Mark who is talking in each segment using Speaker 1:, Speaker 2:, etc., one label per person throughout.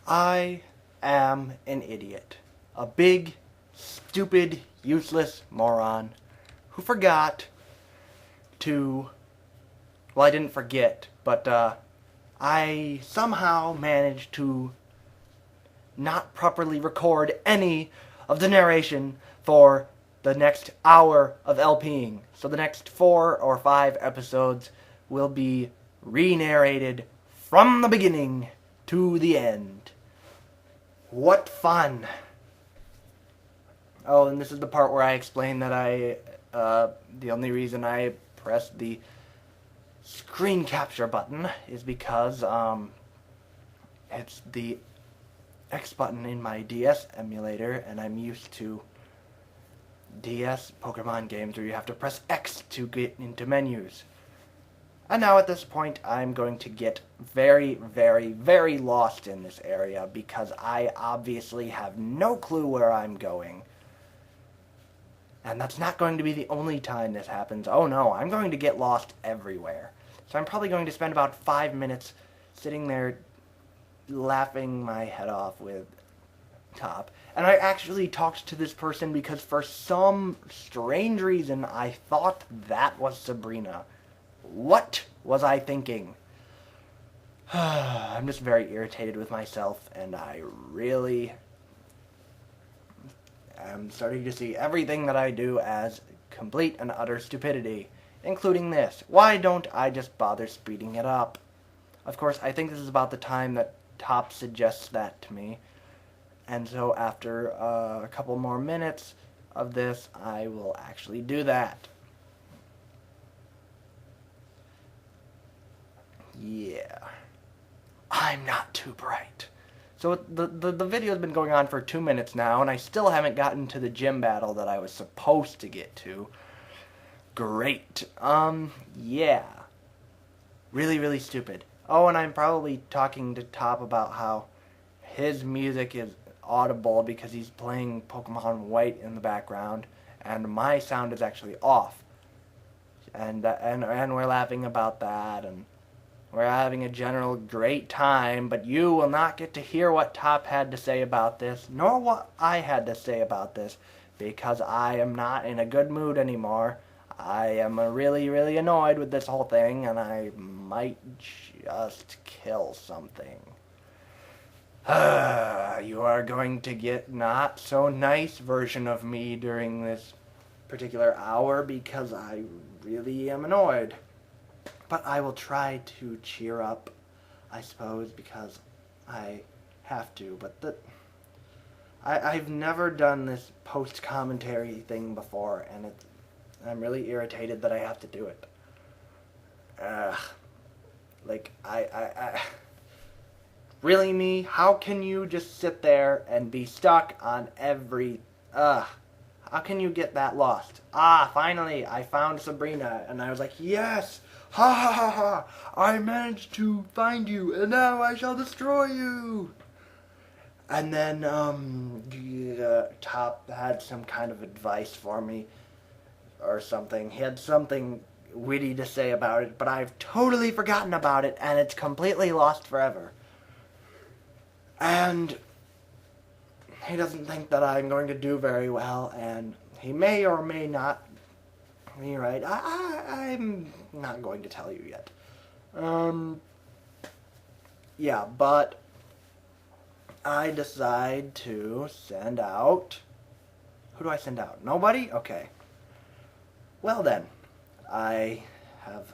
Speaker 1: I am an idiot. A big, stupid, useless moron who forgot to. Well, I didn't forget, but I somehow managed to not properly record any of the narration for the next hour of LPing. So the next 4 or 5 episodes will be re-narrated from the beginning to the end. What fun! Oh, and this is the part where I explain that the only reason I pressed the screen capture button is because, it's the X button in my DS emulator, and I'm used to DS Pokemon games where you have to press X to get into menus. And now at this point, I'm going to get very, very, very lost in this area because I obviously have no clue where I'm going. And that's not going to be the only time this happens. Oh no, I'm going to get lost everywhere. So I'm probably going to spend about 5 minutes sitting there laughing my head off with Top. And I actually talked to this person because for some strange reason I thought that was Sabrina. What was I thinking? I'm just very irritated with myself, and I really am starting to see everything that I do as complete and utter stupidity, including this. Why don't I just bother speeding it up? Of course, I think this is about the time that Top suggests that to me, and so after a couple more minutes of this, I will actually do that. Yeah. I'm not too bright. So the video's been going on for 2 minutes now, and I still haven't gotten to the gym battle that I was supposed to get to. Great. Yeah. Really, really stupid. Oh, and I'm probably talking to Top about how his music is audible because he's playing Pokemon White in the background, and my sound is actually off. And we're laughing about that, and we're having a general great time, but you will not get to hear what Top had to say about this, nor what I had to say about this, because I am not in a good mood anymore. I am really, really annoyed with this whole thing, and I might just kill something. You are going to get not so nice version of me during this particular hour because I really am annoyed. But I will try to cheer up, I suppose, because I have to. But I've never done this post-commentary thing before, and I'm really irritated that I have to do it. Really, me? How can you just sit there and be stuck on every... How can you get that lost? Finally, I found Sabrina, and I was like, yes! Ha ha ha ha! I managed to find you, and now I shall destroy you! And then, Top had some kind of advice for me, or something. He had something witty to say about it, but I've totally forgotten about it, and it's completely lost forever. And he doesn't think that I'm going to do very well, and he may or may not be right. I'm not going to tell you yet. Yeah, but I decide to send out... Who do I send out? Nobody? Okay. Well then, I have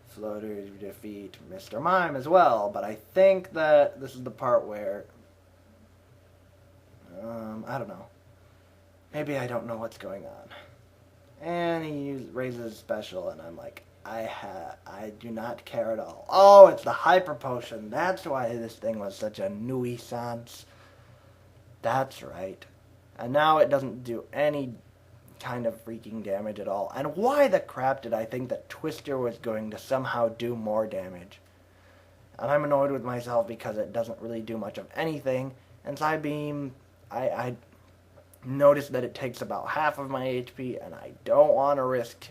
Speaker 1: floated to defeat Mr. Mime as well, but I think that this is the part where... I don't know. Maybe I don't know what's going on. And he raises special, and I'm like, I do not care at all. Oh, it's the hyper potion. That's why this thing was such a nuisance. That's right. And now it doesn't do any kind of freaking damage at all. And why the crap did I think that Twister was going to somehow do more damage? And I'm annoyed with myself because it doesn't really do much of anything. And Psybeam, I noticed that it takes about half of my HP, and I don't want to risk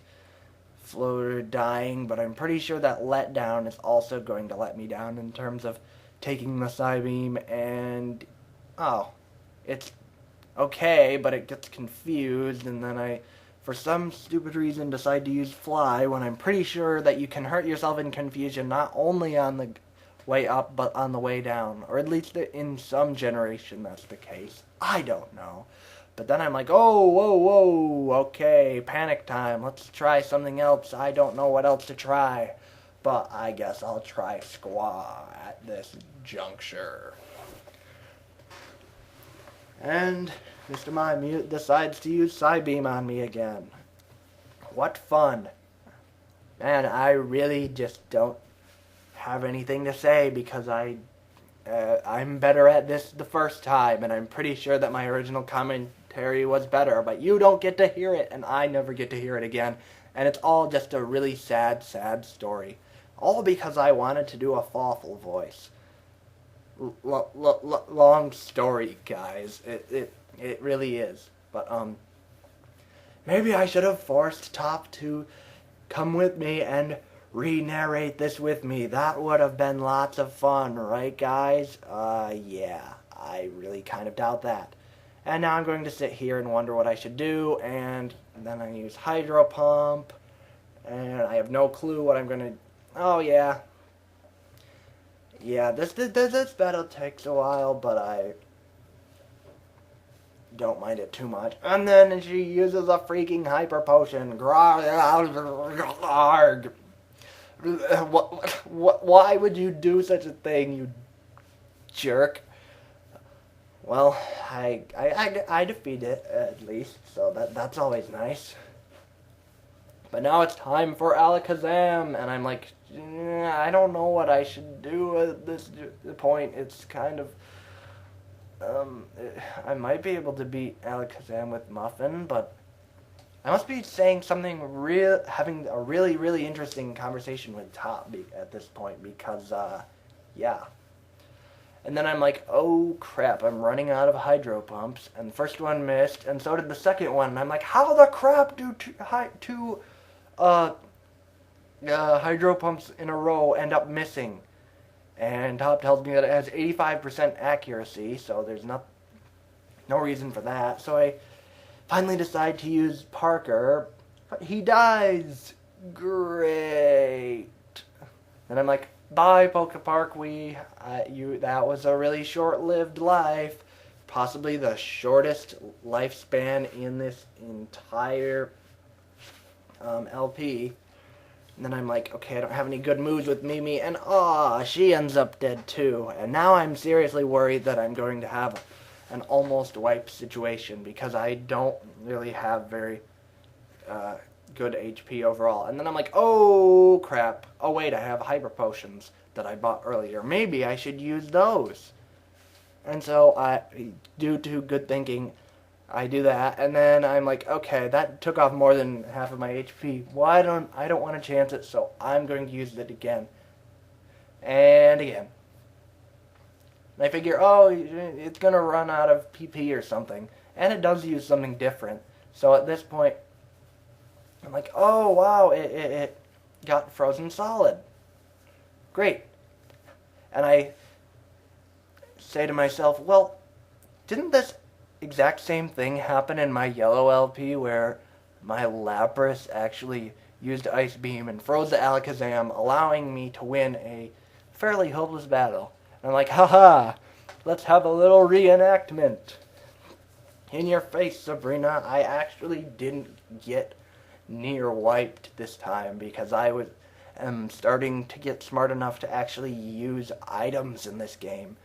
Speaker 1: Floater dying, but I'm pretty sure that Letdown is also going to let me down in terms of taking the Psybeam, and oh, it's okay, but it gets confused, and then I, for some stupid reason, decide to use Fly when I'm pretty sure that you can hurt yourself in confusion not only on the way up, but on the way down. Or at least in some generation that's the case. I don't know. But then I'm like, oh, whoa, whoa, okay, panic time. Let's try something else. I don't know what else to try. But I guess I'll try Squaw at this juncture. And Mr. Mime decides to use Psybeam on me again. What fun. Man, I really just don't have anything to say because I'm better at this the first time, and I'm pretty sure that my original commentary was better, but you don't get to hear it, and I never get to hear it again, and it's all just a really sad, sad story. All because I wanted to do a Fawful voice. Long story, guys. It really is. But maybe I should have forced Top to come with me and re-narrate this with me. That would have been lots of fun, right, guys? Yeah, I really kind of doubt that. And now I'm going to sit here and wonder what I should do, and then I use Hydro Pump, and I have no clue what I'm going to... Oh, yeah. Yeah, this battle takes a while, but I don't mind it too much. And then she uses a freaking Hyper Potion. Why would you do such a thing, you jerk? Well, I defeat it, at least, so that's always nice. But now it's time for Alakazam, and I'm like, I don't know what I should do at this point. It's kind of, I might be able to beat Alakazam with Muffin, but I must be saying something having a really, really interesting conversation with Top at this point, because, yeah. And then I'm like, oh crap, I'm running out of Hydro Pumps, and the first one missed, and so did the second one, and I'm like, how the crap do two Hydro Pumps in a row end up missing? And Top tells me that it has 85% accuracy, so there's no reason for that. So I finally decide to use Parker, but he dies. Great. And I'm like, bye, Pokepark. That was a really short-lived life, possibly the shortest lifespan in this entire LP. And then I'm like, okay, I don't have any good moves with Mimi, and she ends up dead too. And now I'm seriously worried that I'm going to have an almost wipe situation because I don't really have very good HP overall. And then I'm like, oh crap. Oh wait, I have Hyper Potions that I bought earlier. Maybe I should use those. And so due to good thinking, I do that, and then I'm like, okay, that took off more than half of my HP. I don't want to chance it, so I'm going to use it again. And again. And I figure, oh, it's going to run out of PP or something. And it does use something different. So at this point, I'm like, oh, wow, it got frozen solid. Great. And I say to myself, well, didn't this exact same thing happened in my yellow LP where my Lapras actually used Ice Beam and froze the Alakazam, allowing me to win a fairly hopeless battle. And I'm like, haha, let's have a little reenactment. In your face, Sabrina, I actually didn't get near wiped this time because I am starting to get smart enough to actually use items in this game.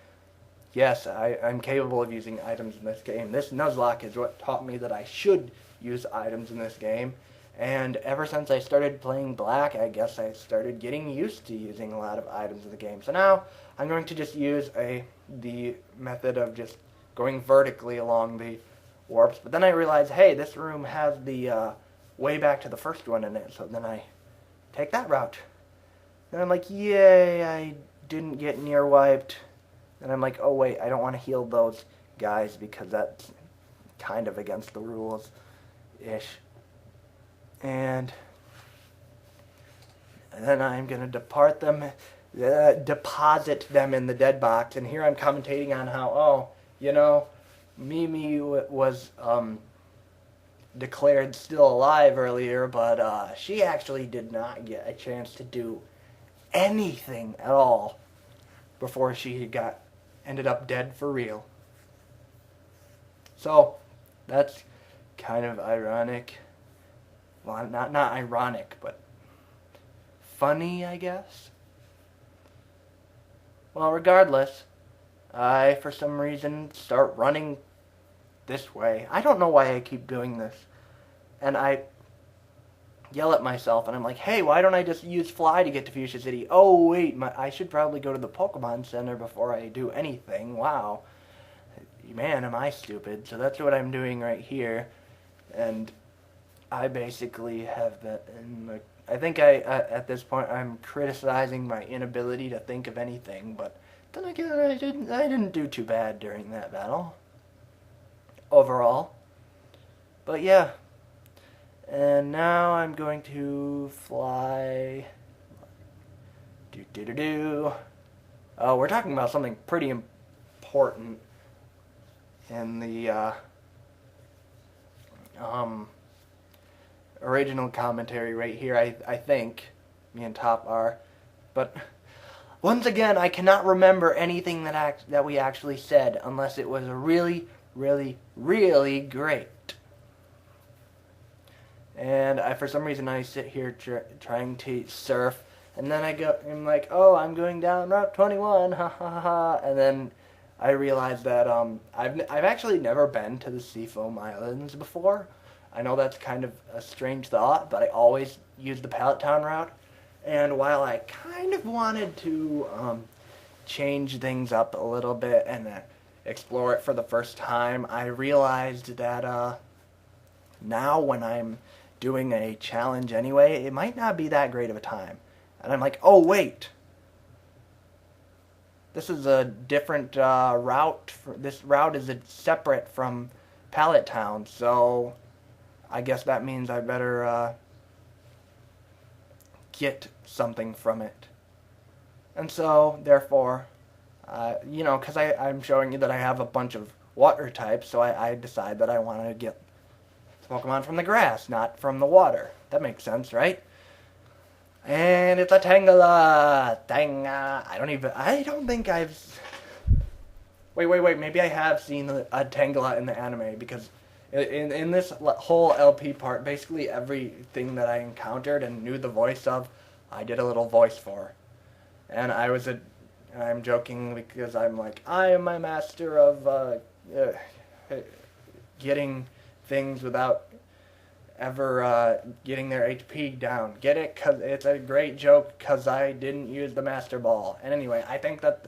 Speaker 1: Yes, I'm capable of using items in this game. This Nuzlocke is what taught me that I should use items in this game. And ever since I started playing Black, I guess I started getting used to using a lot of items in the game. So now I'm going to just use the method of just going vertically along the warps. But then I realized, hey, this room has the way back to the first one in it. So then I take that route. And I'm like, yay, I didn't get near wiped. And I'm like, oh wait, I don't want to heal those guys because that's kind of against the rules-ish. And then I'm going to depart them deposit them in the dead box. And here I'm commentating on how, oh, you know, Mimi was declared still alive earlier, but she actually did not get a chance to do anything at all before she ended up dead for real. So that's kind of ironic. Well, not ironic, but funny, I guess. Well, regardless, I, for some reason, start running this way. I don't know why I keep doing this. And I yell at myself, and I'm like, hey, why don't I just use fly to get to Fuchsia City? Oh, wait, I should probably go to the Pokemon Center before I do anything. Wow. Man, am I stupid. So that's what I'm doing right here. And I basically have been... I think at this point, I'm criticizing my inability to think of anything, but then again, I didn't do too bad during that battle. Overall. But yeah. And now I'm going to fly. Oh, we're talking about something pretty important in the original commentary right here, I think. Me and Top are. But once again, I cannot remember anything that we actually said unless it was really, really, really great. And for some reason I sit here trying to surf, and then I'm like, oh, I'm going down Route 21, ha ha ha ha, and then I realized that I've actually never been to the Seafoam Islands before. I know that's kind of a strange thought, but I always use the Pallet Town route. And while I kind of wanted to change things up a little bit and explore it for the first time, I realized that now when I'm doing a challenge anyway, it might not be that great of a time. And I'm like, oh, wait. This is a different route. This route is separate from Pallet Town, so I guess that means I better get something from it. And so, therefore, you know, because I'm showing you that I have a bunch of water types, so I decide that I want to get Pokemon from the grass, not from the water. That makes sense, right? And it's a Tangela! I don't think I've... Wait, maybe I have seen a Tangela in the anime, because in this whole LP part, basically everything that I encountered and knew the voice of, I did a little voice for. And I'm joking because I'm like, I am my master of getting things without ever getting their HP down. Get it? Because it's a great joke because I didn't use the Master Ball. And anyway, I think that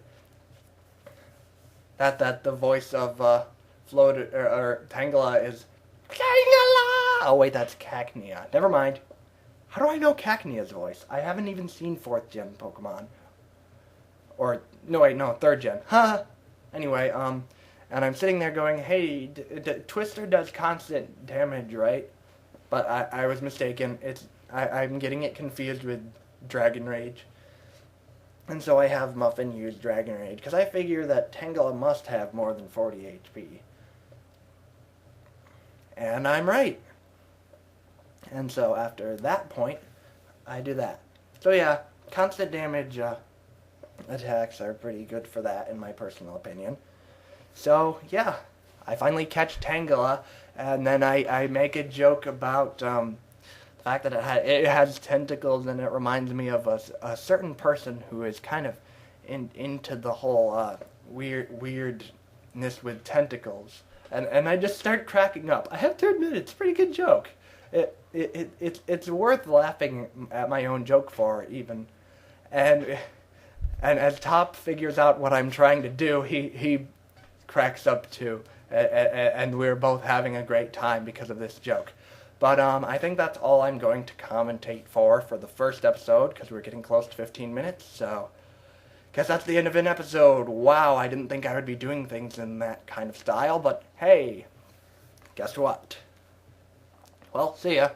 Speaker 1: the voice of Tangela is Tangela! Oh wait, that's Cacnea. Never mind. How do I know Cacnea's voice? I haven't even seen 4th gen Pokemon. Or, no wait, no, 3rd gen. Ha! Anyway, and I'm sitting there going, hey, Twister does constant damage, right? But I was mistaken. I'm getting it confused with Dragon Rage. And so I have Muffin use Dragon Rage, because I figure that Tangela must have more than 40 HP. And I'm right. And so after that point, I do that. So yeah, constant damage attacks are pretty good for that, in my personal opinion. So yeah, I finally catch Tangela, and then I make a joke about the fact that it has tentacles, and it reminds me of a certain person who is kind of into the whole weirdness with tentacles, and I just start cracking up. I have to admit, it's a pretty good joke. It's worth laughing at my own joke for, even, and as Top figures out what I'm trying to do, he cracks up too, and we're both having a great time because of this joke. But I think that's all I'm going to commentate for the first episode, because we're getting close to 15 minutes, so guess that's the end of an episode. Wow, I didn't think I would be doing things in that kind of style, but hey, guess what? Well, see ya.